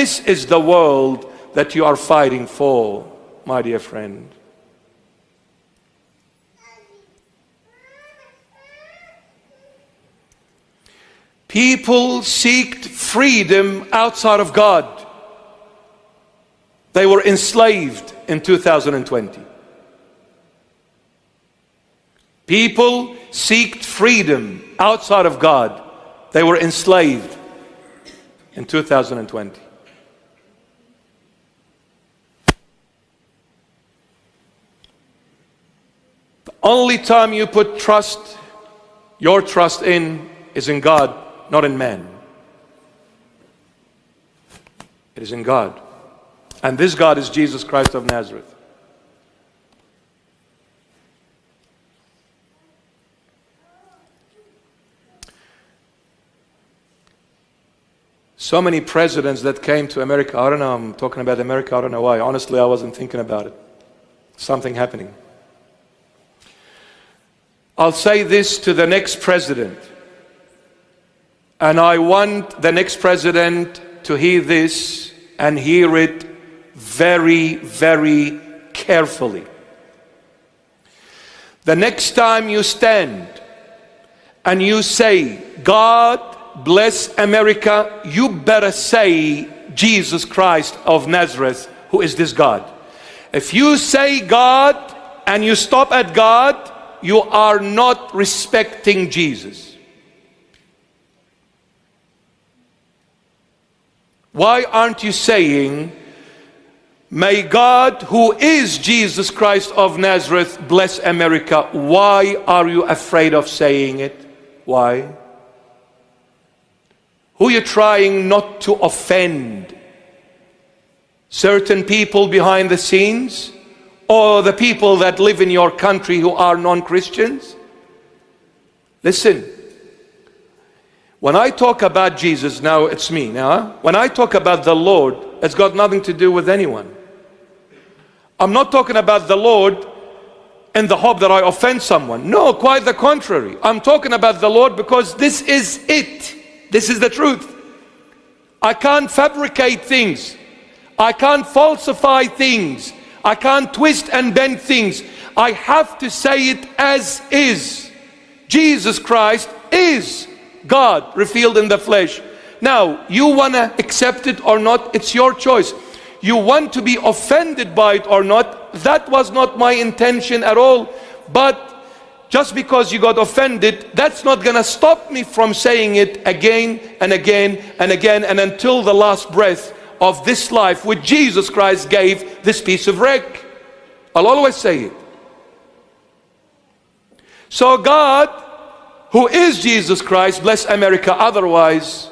this is the world that you are fighting for, my dear friend. People seeked freedom outside of God. They were enslaved in 2020. People seeked freedom outside of God. They were enslaved in 2020. The only time you put your trust in, is in God, not in man. It is in God. And this God is Jesus Christ of Nazareth. So many presidents that came to America, I don't know, I'm talking about America, I don't know why. Honestly, I wasn't thinking about it. Something happening. I'll say this to the next president, and I want the next president to hear this and hear it very, very carefully. The next time you stand and you say, God bless America, you better say Jesus Christ of Nazareth, who is this God. If you say God and you stop at God, you are not respecting Jesus. Why aren't you saying, may God, who is Jesus Christ of Nazareth, bless America? Why are you afraid of saying it? Why? Who are you trying not to offend? Certain people behind the scenes? Or the people that live in your country who are non-Christians? Listen, when I talk about Jesus, now it's me now. When I talk about the Lord, it's got nothing to do with anyone. I'm not talking about the Lord in the hope that I offend someone. No, quite the contrary. I'm talking about the Lord because this is it. This is the truth. I can't fabricate things. I can't falsify things. I can't twist and bend things. I have to say it as is. Jesus Christ is God revealed in the flesh. Now, you want to accept it or not, it's your choice. You want to be offended by it or not, that was not my intention at all. But just because you got offended, that's not going to stop me from saying it again and again and again, and until the last breath of this life which Jesus Christ gave this piece of wreck. I'll always say it. So God, who is Jesus Christ, bless America. Otherwise,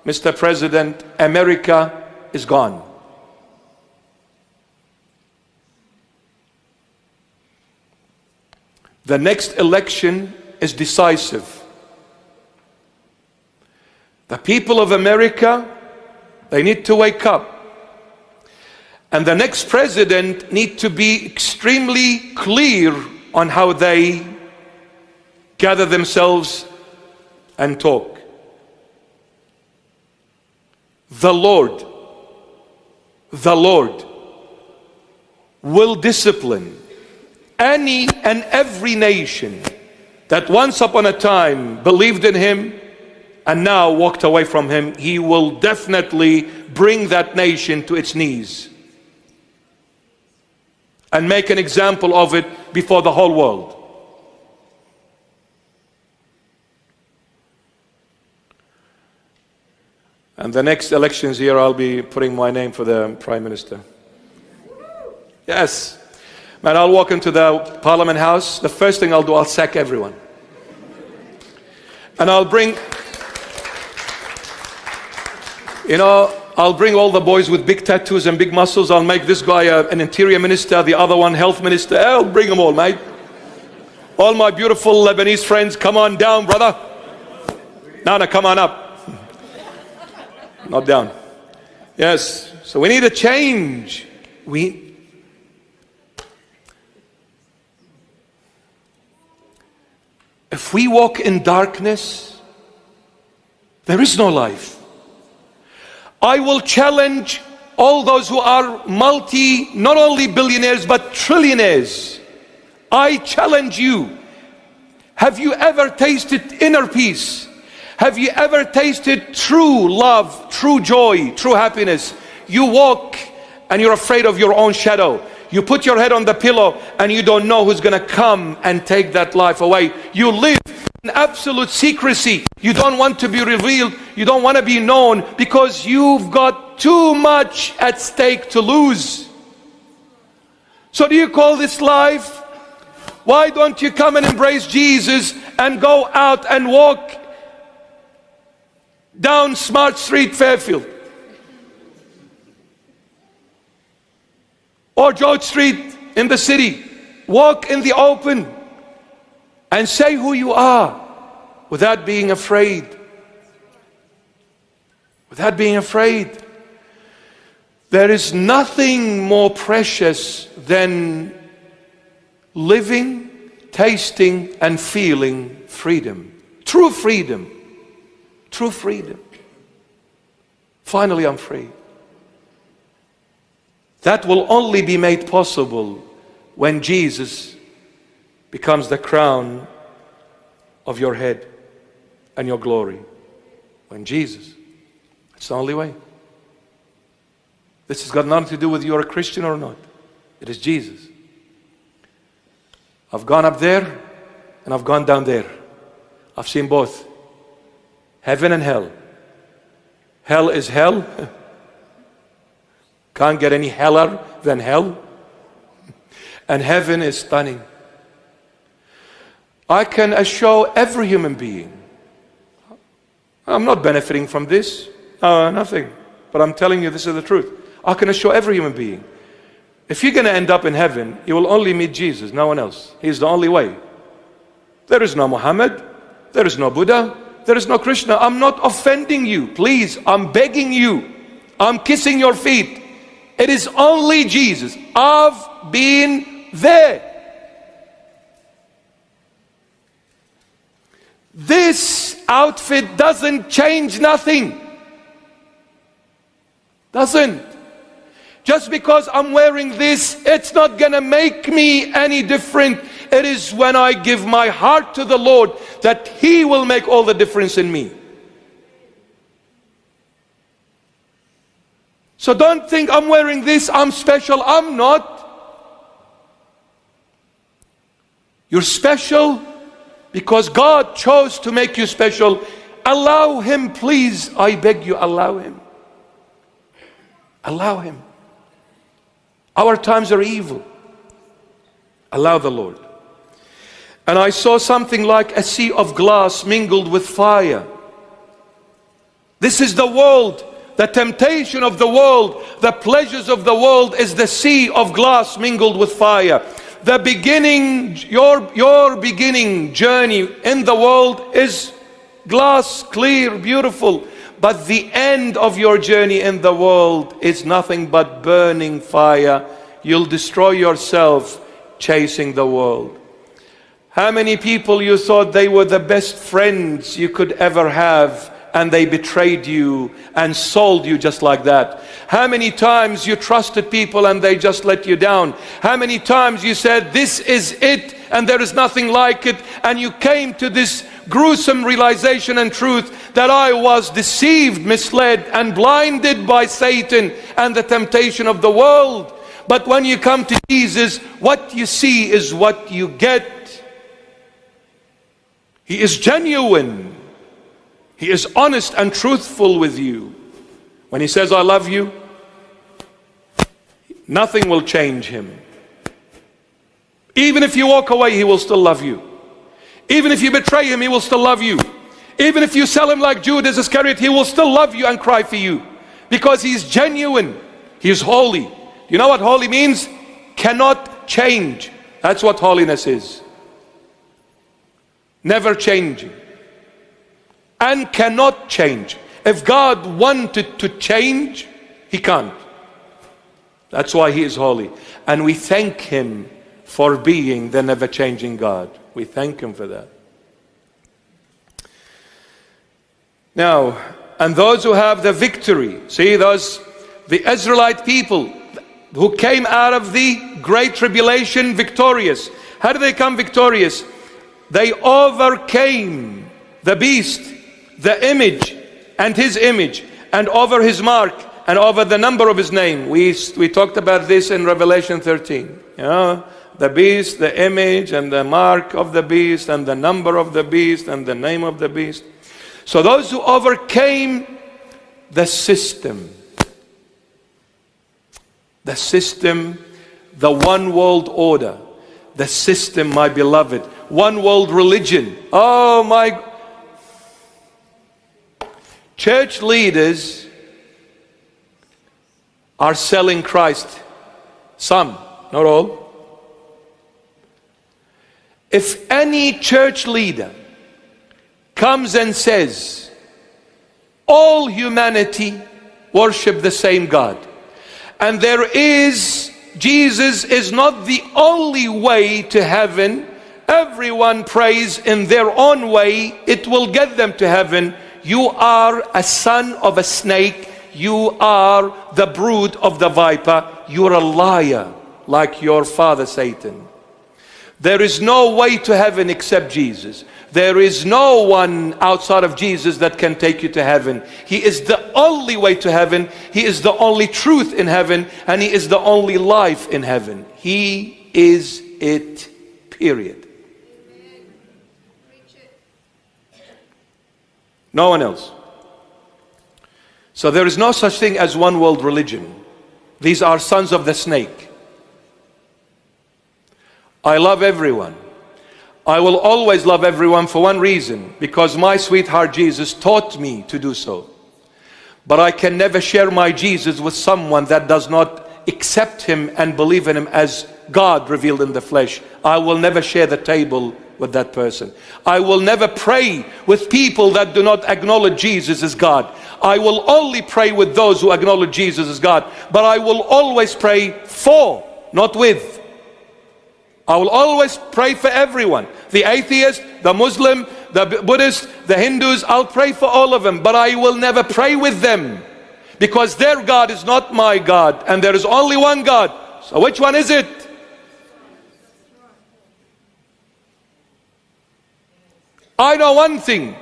Mr. President, America is gone. The next election is decisive. The people of America, they need to wake up. And the next president needs to be extremely clear on how they gather themselves and talk. The Lord will discipline any and every nation that once upon a time believed in Him and now walked away from Him. He will definitely bring that nation to its knees and make an example of it before the whole world. And the next elections here, I'll be putting my name for the Prime Minister. Yes. Man, I'll walk into the Parliament House. The first thing I'll do, I'll sack everyone. And I'll bring all the boys with big tattoos and big muscles. I'll make this guy an interior minister, the other one health minister. I'll bring them all, mate. All my beautiful Lebanese friends, come on down, brother. No, come on up. Not down. Yes, so we need a change. If we walk in darkness, there is no life. I will challenge all those who are not only billionaires, but trillionaires. I challenge you. Have you ever tasted inner peace? Have you ever tasted true love, true joy, true happiness? You walk and you're afraid of your own shadow. You put your head on the pillow and you don't know who's going to come and take that life away. You live in absolute secrecy. You don't want to be revealed. You don't want to be known because you've got too much at stake to lose. So do you call this life? Why don't you come and embrace Jesus and go out and walk down Smart Street, Fairfield? Or George Street in the city. Walk in the open and say who you are without being afraid. Without being afraid. There is nothing more precious than living, tasting, and feeling freedom. True freedom. True freedom. Finally, I'm free. That will only be made possible when Jesus becomes the crown of your head and your glory. When Jesus. It's the only way. This has got nothing to do with you're a Christian or not. It is Jesus. I've gone up there and I've gone down there. I've seen both. Heaven and hell. Hell is hell. Can't get any heller than hell. And heaven is stunning. I can assure every human being. I'm not benefiting from this. Nothing. But I'm telling you, this is the truth. I can assure every human being. If you're going to end up in heaven, you will only meet Jesus, no one else. He's the only way. There is no Muhammad. There is no Buddha. There is no Krishna. I'm not offending you. Please, I'm begging you. I'm kissing your feet. It is only Jesus. I've been there. This outfit doesn't change nothing. Doesn't. Just because I'm wearing this, it's not gonna make me any different. It is when I give my heart to the Lord that He will make all the difference in me. So don't think I'm wearing this, I'm special. I'm not. You're special because God chose to make you special. Allow Him, please. I beg you, allow Him. Allow Him. Our times are evil. Allow the Lord. And I saw something like a sea of glass mingled with fire. This is the world. The temptation of the world, the pleasures of the world is the sea of glass mingled with fire. The beginning, your beginning journey in the world is glass, clear, beautiful. But the end of your journey in the world is nothing but burning fire. You'll destroy yourself chasing the world. How many people you thought they were the best friends you could ever have, and they betrayed you and sold you just like that? How many times you trusted people and they just let you down? How many times you said, this is it and there is nothing like it, and you came to this gruesome realization and truth that I was deceived, misled, and blinded by Satan and the temptation of the world. But when you come to Jesus, what you see is what you get. He is genuine. He is honest and truthful with you. When He says, I love you, nothing will change Him. Even if you walk away, He will still love you. Even if you betray Him, He will still love you. Even if you sell Him like Judas Iscariot, He will still love you and cry for you. Because He is genuine. He is holy. You know what holy means? Cannot change. That's what holiness is. Never changing. And cannot change. If God wanted to change, He can't. That's why He is holy. And we thank Him for being the never-changing God. We thank Him for that. Now, and those who have the victory. See, the Israelite people who came out of the great tribulation victorious. How did they come victorious? They overcame the beast, the image, and his image, and over his mark, and over the number of his name. We talked about this in Revelation 13. The beast, the image, and the mark of the beast, and the number of the beast, and the name of the beast. So those who overcame the system, the one world order, the system, my beloved, one world religion. Oh my, church leaders are selling Christ. Some, not all. If any church leader comes and says, all humanity worship the same God, and Jesus is not the only way to heaven, everyone prays in their own way, it will get them to heaven, you are a son of a snake, you are the brood of the viper, you're a liar like your father Satan. There is no way to heaven except Jesus. There is no one outside of Jesus that can take you to heaven. He is the only way to heaven. He is the only truth in heaven. And He is the only life in heaven. He is it, period. No one else. So there is no such thing as one world religion. These are sons of the snake. I love everyone. I will always love everyone for one reason, because my sweetheart Jesus taught me to do so. But I can never share my Jesus with someone that does not accept Him and believe in Him as God revealed in the flesh. I will never share the table with that person. I will never pray with people that do not acknowledge Jesus as God. I will only pray with those who acknowledge Jesus as God. But I will always pray for, not with. I will always pray for everyone. The atheist, the Muslim, the Buddhist, the Hindus, I'll pray for all of them. But I will never pray with them, because their God is not my God, and there is only one God. So which one is it? I know one thing.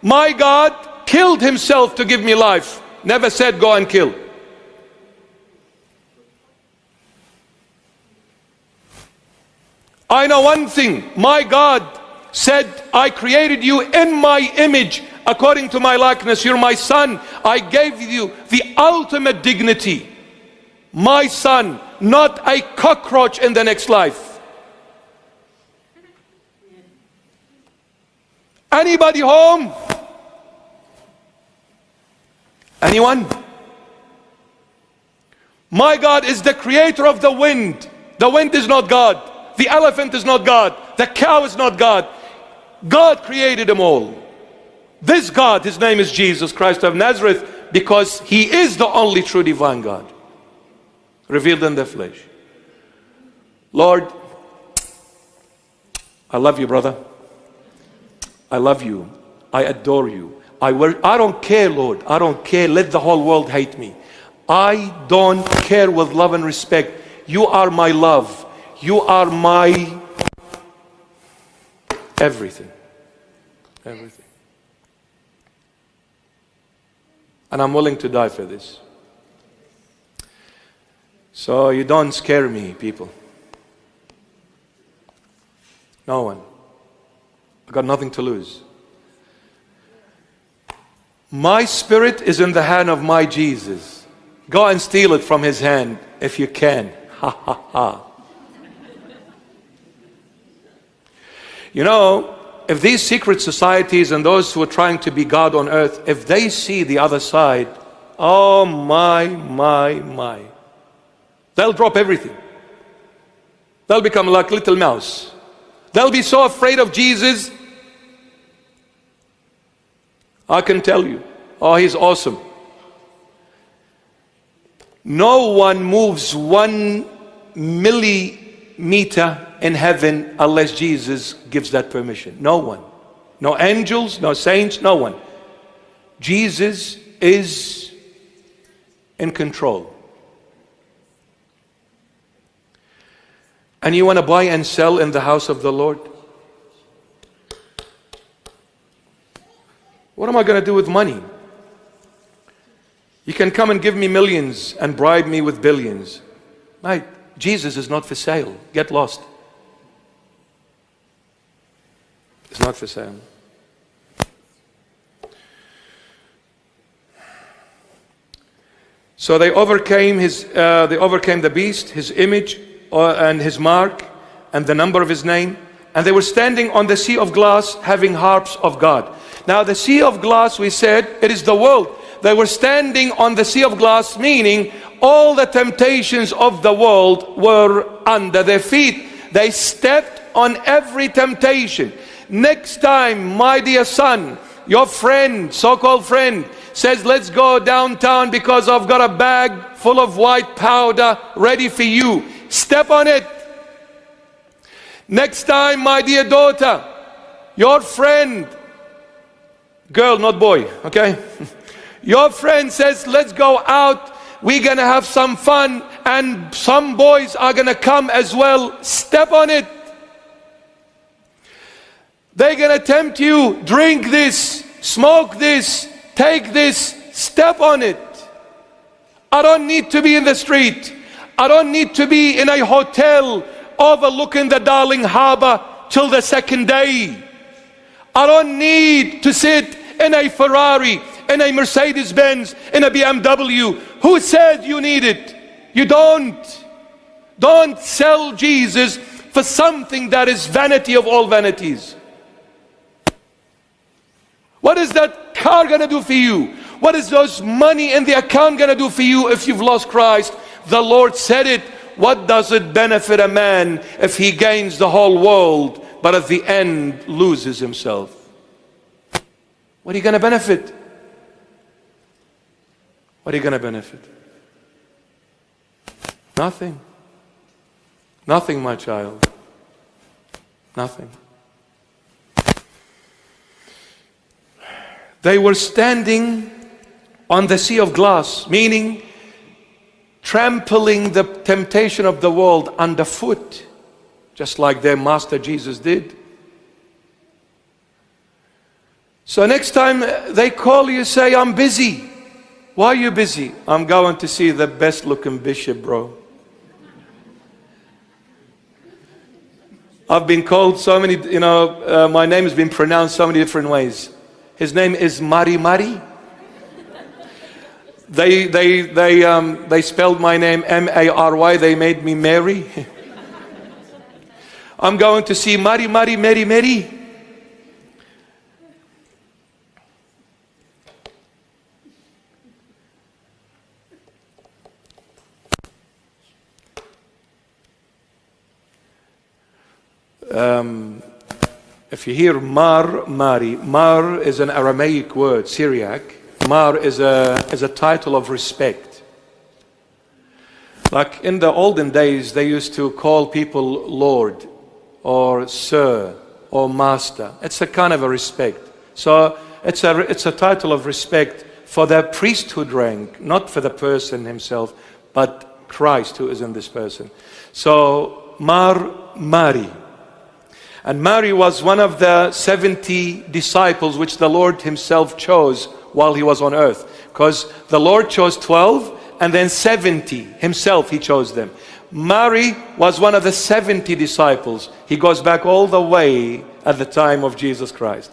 My God killed Himself to give me life. Never said go and kill. I know one thing. My God said, I created you in my image, according to my likeness. You're my son. I gave you the ultimate dignity. My son, not a cockroach in the next life. Anybody home? Anyone? My God is the creator of the wind. The wind is not God. The elephant is not God. The cow is not God. God created them all. This God, His name is Jesus Christ of Nazareth, because He is the only true divine God, revealed in the flesh. Lord, I love you, brother. I love you. I adore you. I don't care, Lord. I don't care. Let the whole world hate me. I don't care, with love and respect. You are my love. You are my everything. Everything. And I'm willing to die for this. So you don't scare me, people. No one. I've got nothing to lose. My spirit is in the hand of my Jesus. Go and steal it from His hand if you can. Ha ha ha. You know, if these secret societies and those who are trying to be God on earth, if they see the other side, oh my, they'll drop everything. They'll become like little mouse. They'll be so afraid of Jesus. I can tell you, oh, He's awesome. No one moves 1 millimeter in heaven unless Jesus gives that permission. No one. No angels, no saints, no one. Jesus is in control. And you want to buy and sell in the house of the Lord? What am I going to do with money? You can come and give me millions and bribe me with billions. Mate, Jesus is not for sale. Get lost. It's not for sale. So they overcame the beast, his image, and his mark, and the number of his name. And they were standing on the sea of glass, having harps of God. Now the sea of glass, we said, it is the world. They were standing on the sea of glass, meaning all the temptations of the world were under their feet. They stepped on every temptation. Next time, my dear son, your friend, so-called friend, says, let's go downtown because I've got a bag full of white powder ready for you. Step on it. Next time, my dear daughter, your friend, girl, not boy, okay? Your friend says, let's go out, we're going to have some fun, and some boys are going to come as well. Step on it. They're going to tempt you, drink this, smoke this, take this, step on it. I don't need to be in the street. I don't need to be in a hotel overlooking the Darling Harbor till the second day. I don't need to sit in a Ferrari, in a Mercedes-Benz, in a BMW. Who said you need it? You don't. Don't sell Jesus for something that is vanity of all vanities. What is that car going to do for you? What is those money in the account going to do for you if you've lost Christ? The Lord said it. What does it benefit a man if he gains the whole world, but at the end loses himself? What are you going to benefit? What are you going to benefit? Nothing. Nothing, my child. Nothing. They were standing on the sea of glass, meaning trampling the temptation of the world underfoot, just like their master Jesus did. So next time they call you, say, I'm busy. Why are you busy? I'm going to see the best looking bishop, bro. I've been called so many, my name has been pronounced so many different ways. His name is Mari Mari. They spelled my name M-A-R-Y. They made me Mary. I'm going to see Mari Mari Mary Mary. If you hear Mar Mari, Mar is an Aramaic word, Syriac. Mar is a title of respect. Like in the olden days, they used to call people Lord or Sir or Master. It's a kind of a respect. So it's a title of respect for the priesthood rank, not for the person himself, but Christ who is in this person. So Mar Mari. And Mary was one of the 70 disciples which the Lord himself chose while he was on earth. Because the Lord chose 12 and then 70 himself, he chose them. Mary was one of the 70 disciples. He goes back all the way at the time of Jesus Christ.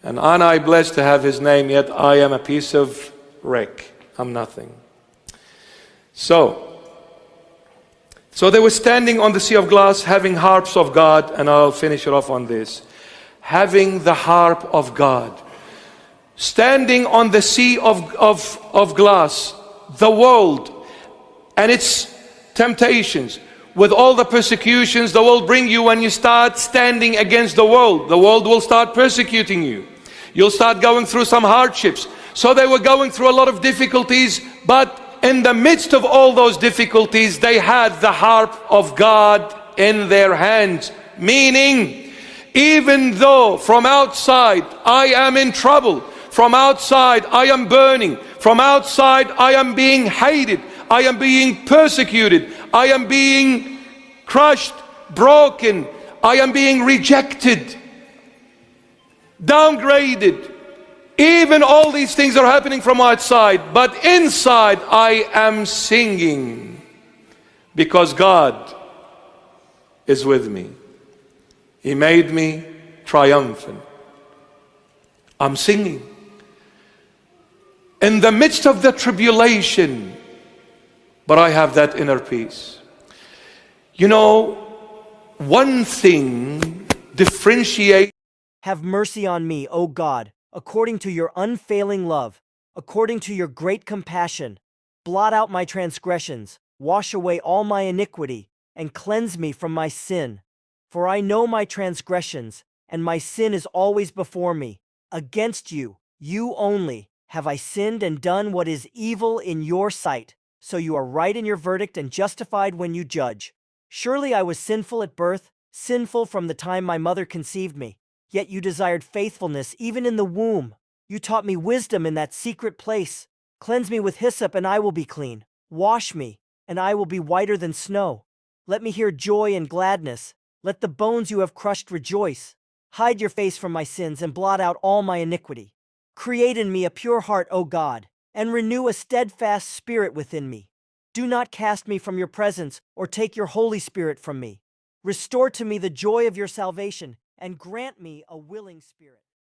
And aren't I blessed to have his name, yet I am a piece of wreck. I'm nothing. So they were standing on the sea of glass, having harps of God, and I'll finish it off on this. Having the harp of God. Standing on the sea of glass, the world and its temptations, with all the persecutions the world bring you when you start standing against the world. The world will start persecuting you. You'll start going through some hardships. So they were going through a lot of difficulties, but in the midst of all those difficulties, they had the harp of God in their hands. Meaning, even though from outside I am in trouble, From outside, I am burning. From outside, I am being hated. I am being persecuted. I am being crushed, broken. I am being rejected, downgraded. Even all these things are happening from outside, but inside I am singing because God is with me. He made me triumphant. I'm singing. In the midst of the tribulation, but I have that inner peace. You know, one thing differentiates. Have mercy on me, O God, according to your unfailing love, according to your great compassion. Blot out my transgressions, wash away all my iniquity, and cleanse me from my sin. For I know my transgressions, and my sin is always before me. Against you, you only, have I sinned and done what is evil in your sight. So you are right in your verdict and justified when you judge. Surely I was sinful at birth, sinful from the time my mother conceived me. Yet you desired faithfulness even in the womb. You taught me wisdom in that secret place. Cleanse me with hyssop, and I will be clean. Wash me, and I will be whiter than snow. Let me hear joy and gladness. Let the bones you have crushed rejoice. Hide your face from my sins and blot out all my iniquity. Create in me a pure heart, O God, and renew a steadfast spirit within me. Do not cast me from your presence or take your Holy Spirit from me. Restore to me the joy of your salvation and grant me a willing spirit.